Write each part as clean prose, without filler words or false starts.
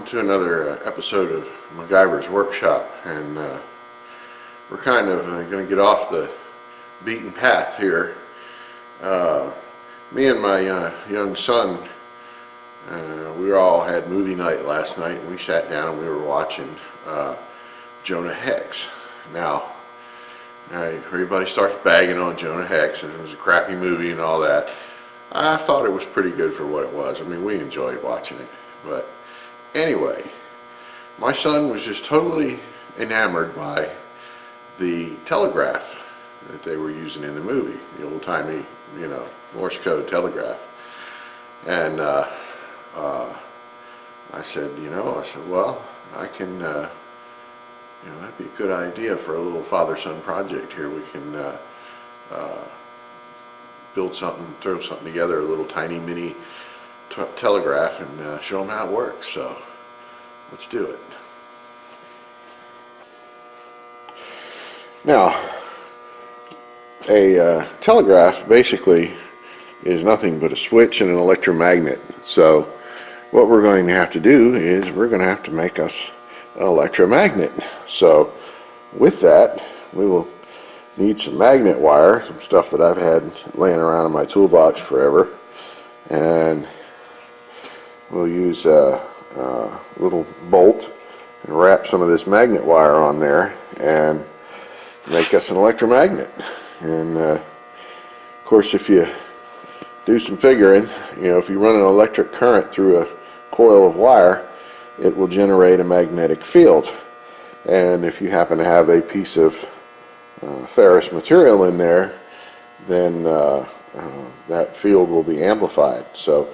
to another episode of MacGyver's Workshop, and we're kind of going to get off the beaten path here. Me and my young son, we all had movie night last night, and we sat down and we were watching Jonah Hex. Now, everybody starts bagging on Jonah Hex, and it was a crappy movie and all that. I thought it was pretty good for what it was. I mean, we enjoyed watching it. But anyway, my son was just totally enamored by the telegraph that they were using in the movie, the old-timey, you know, Morse code telegraph. And I said, well, I can, you know, that'd be a good idea for a little father-son project here. We can build something, throw something together, a little tiny mini telegraph, and show them how it works. So let's do it. Now, a telegraph basically is nothing but a switch and an electromagnet. So what we're going to have to do is we're going to have to make us an electromagnet. So with that, we will need some magnet wire, some stuff that I've had laying around in my toolbox forever, and we'll use a little bolt and wrap some of this magnet wire on there and make us an electromagnet. And of course, if you do some figuring, if you run an electric current through a coil of wire, it will generate a magnetic field. And if you happen to have a piece of ferrous material in there, then that field will be amplified. So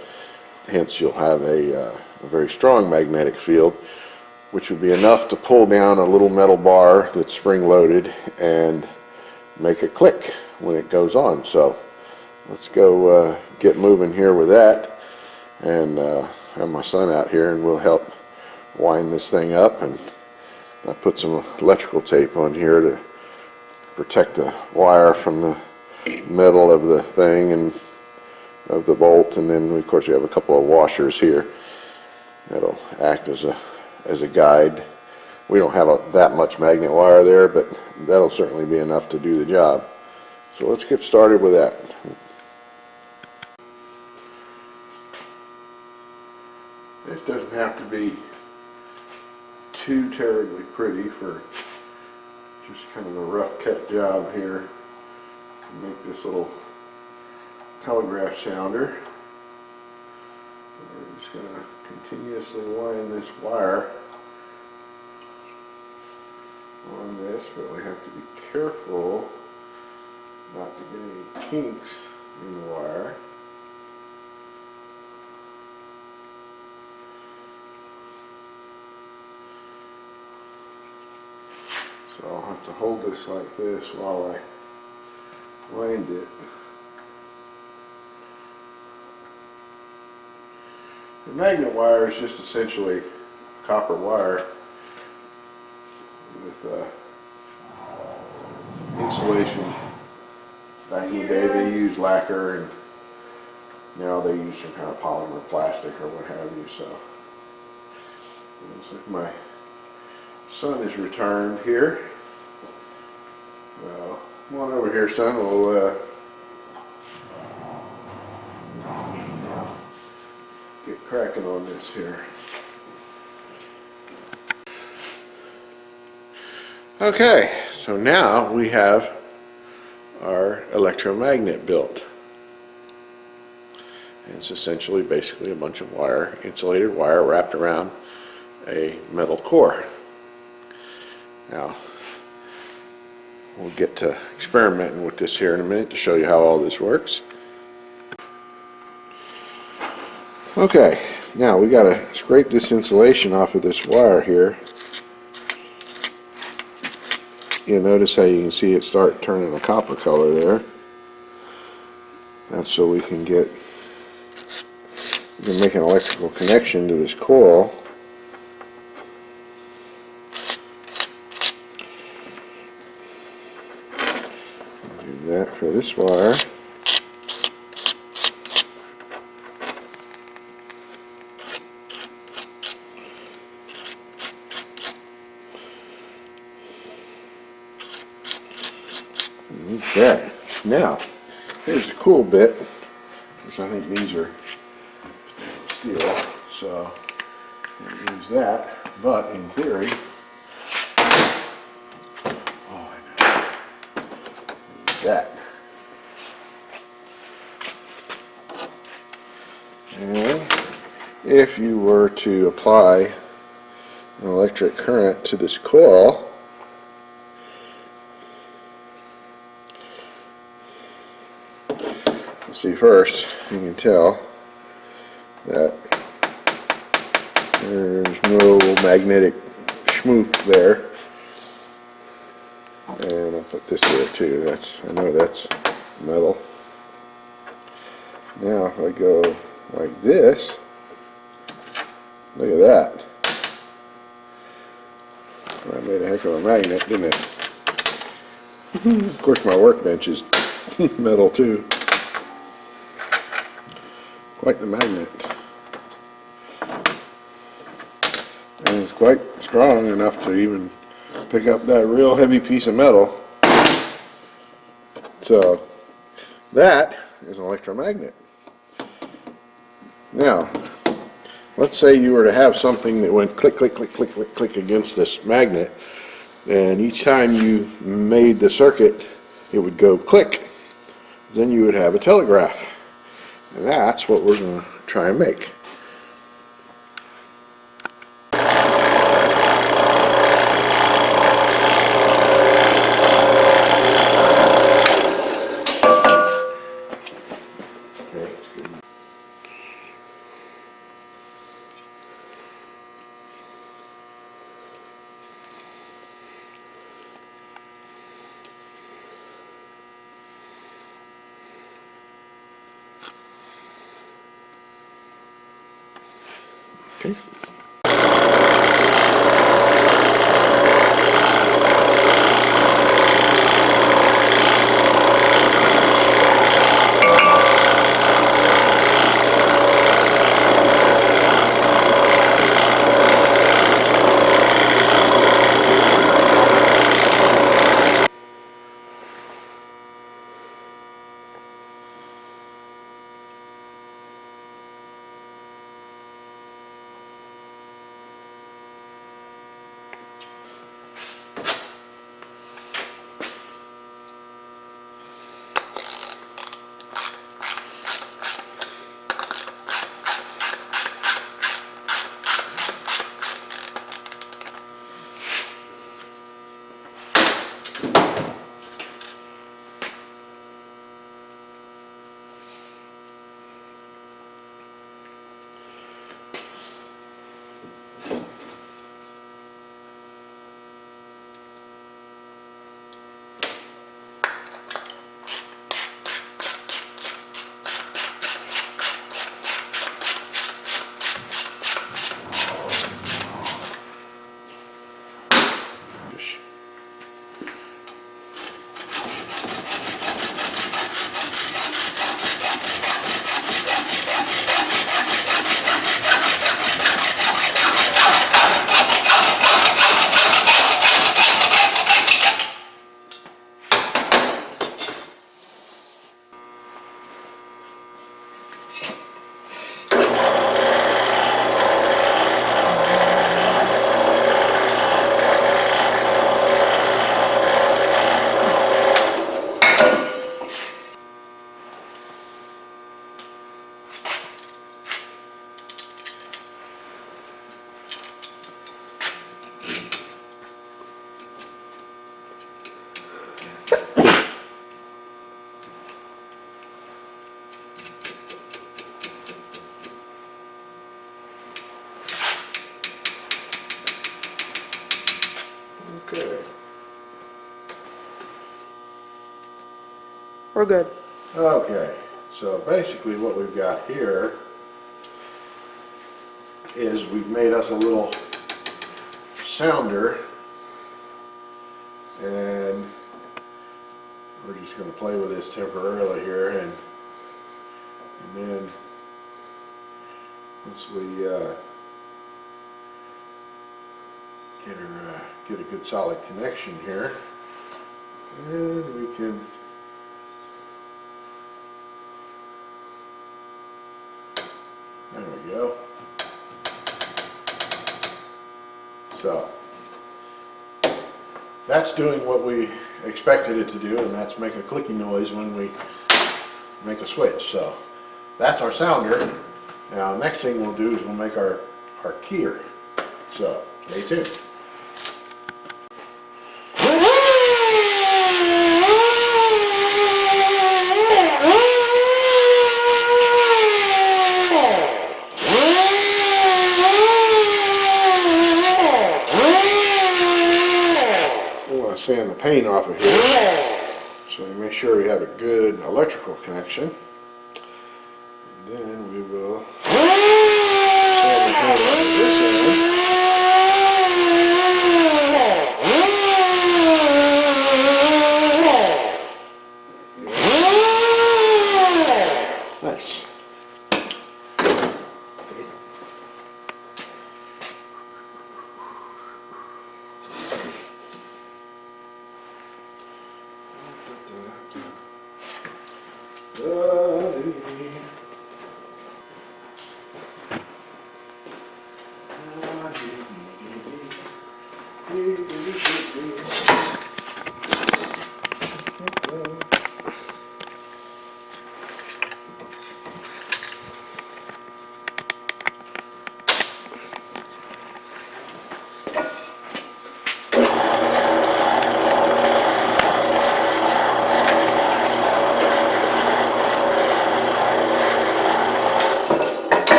hence you'll have a very strong magnetic field, which would be enough to pull down a little metal bar that's spring-loaded and make it click when it goes on. So let's go get moving here with that, and have my son out here, and we'll help wind this thing up. And I put some electrical tape on here to protect the wire from the metal of the thing and of the bolt. And then of course we have a couple of washers here that'll act as a guide. We don't have that much magnet wire there, but that'll certainly be enough to do the job. So let's get started with that. This doesn't have to be too terribly pretty for just kind of a rough cut job here to make this little telegraph sounder. We're just going to continuously wind this wire on this, but we have to be careful not to get any kinks in the wire. So I'll have to hold this like this while I wind it. The magnet wire is just essentially copper wire with insulation. Back in the day they used lacquer, and now they use some kind of polymer plastic or what have you. So looks like my son is returned here. Well, come on over here, son. We'll get cracking on this here. Okay, so now we have our electromagnet built. And it's essentially basically a bunch of wire, insulated wire, wrapped around a metal core. Now, we'll get to experimenting with this here in a minute to show you how all this works. Okay, now we got to scrape this insulation off of this wire here. You'll notice how you can see it start turning a copper color there. That's so we can make an electrical connection to this coil. Do that for this wire. Okay, now here's the cool bit, which I think these are stainless steel, so I'll use that. But in theory, oh, I know, use that. And if you were to apply an electric current to this coil, see, first you can tell that there's no magnetic schmoof there, and I'll put this there too. I know that's metal. Now if I go like this, look at that. That made a heck of a magnet, didn't it? Of course my workbench is metal too. Quite the magnet. And it's quite strong enough to even pick up that real heavy piece of metal. So that is an electromagnet. Now, let's say you were to have something that went click, click, click, click, click, click against this magnet, and each time you made the circuit, it would go click. Then you would have a telegraph. And that's what we're going to try and make. Okay. Okay. We're good. Okay, so basically what we've got here is we've made us a little sounder, and we're just going to play with this temporarily here, and then once we get a good solid connection here, and we can So that's doing what we expected it to do, and that's make a clicking noise when we make a switch. So that's our sounder. Now next thing we'll do is we'll make our keyer. So stay tuned. Sand the paint off of here, so we make sure we have a good electrical connection. And then we will sand the paint off of this end. Nice.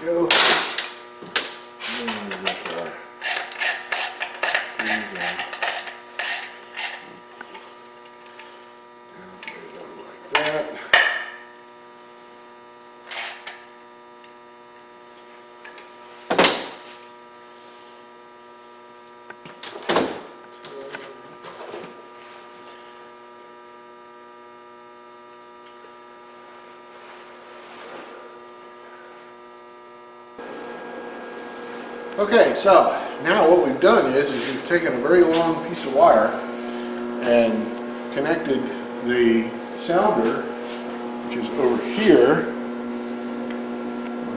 Go. Like that. Okay, so now what we've done is we've taken a very long piece of wire and connected the sounder, which is over here.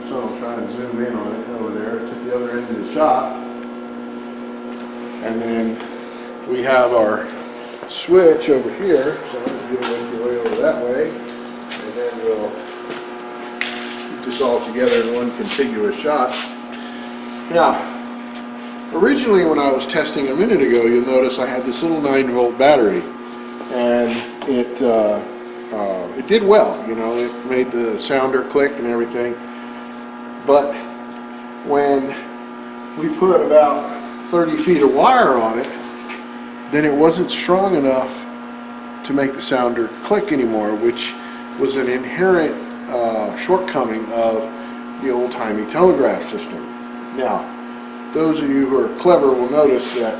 So I'll try and zoom in on it over there. It's at the other end of the shop. And then we have our switch over here. So I'm going to make your way over that way. And then we'll put this all together in one contiguous shot. Now, originally when I was testing a minute ago, you'll notice I had this little 9-volt battery, and it did well. You know, it made the sounder click and everything. But when we put about 30 feet of wire on it, then it wasn't strong enough to make the sounder click anymore, which was an inherent shortcoming of the old-timey telegraph system. Now, those of you who are clever will notice that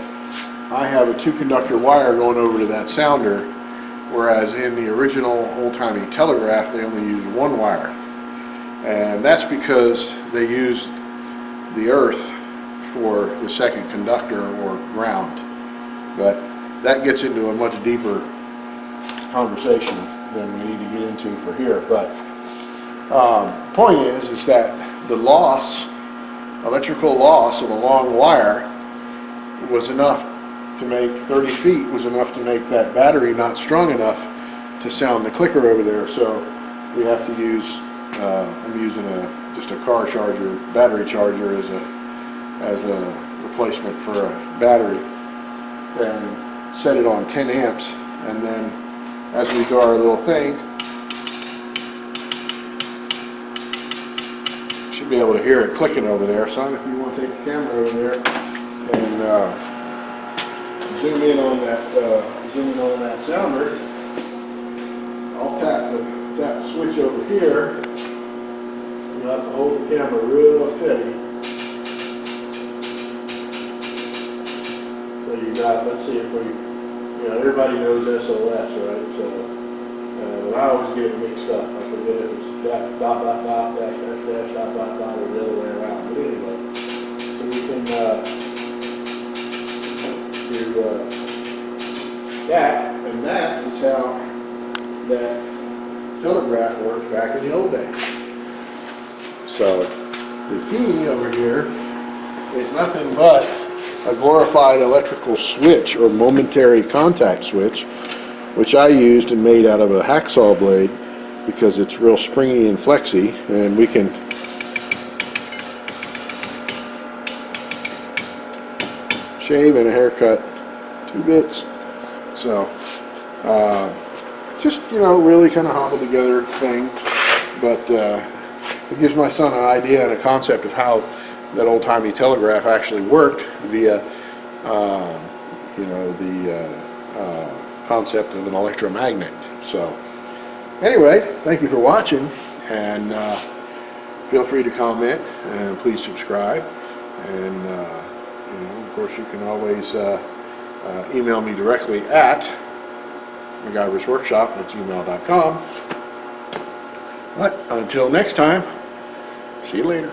I have a 2-conductor wire going over to that sounder, whereas in the original old-timey telegraph they only used 1 wire. And that's because they used the earth for the second conductor or ground. But that gets into a much deeper conversation than we need to get into for here. But the point is that the loss, electrical loss of a long wire, was enough to make 30 feet, was enough to make that battery not strong enough to sound the clicker over there. So we have to use, I'm using just a car charger, battery charger as a replacement for a battery, and set it on 10 amps. And then as we do our little thing, be able to hear it clicking over there. Son, if you want to take the camera over there and zoom in on that sounder, I'll tap the tap the switch over here. You have to hold the camera real steady. So you got, let's see if we, everybody knows SOS, right? So, I always get it mixed up. I forget if it's dot, dot, dot, dash, dash, dash, dot, dot, dot, or the other way around. But anyway, so we can do that, and that is how that telegraph worked back in the old days. So the key over here is nothing but a glorified electrical switch or momentary contact switch, which I used and made out of a hacksaw blade because it's real springy and flexy, and we can shave and a haircut 2 bits. So just really kind of hobbled together thing, but it gives my son an idea and a concept of how that old-timey telegraph actually worked via the concept of an electromagnet. So anyway, thank you for watching, and feel free to comment, and please subscribe, and of course you can always email me directly at MacGyversWorkshop@gmail.com. But until next time, see you later.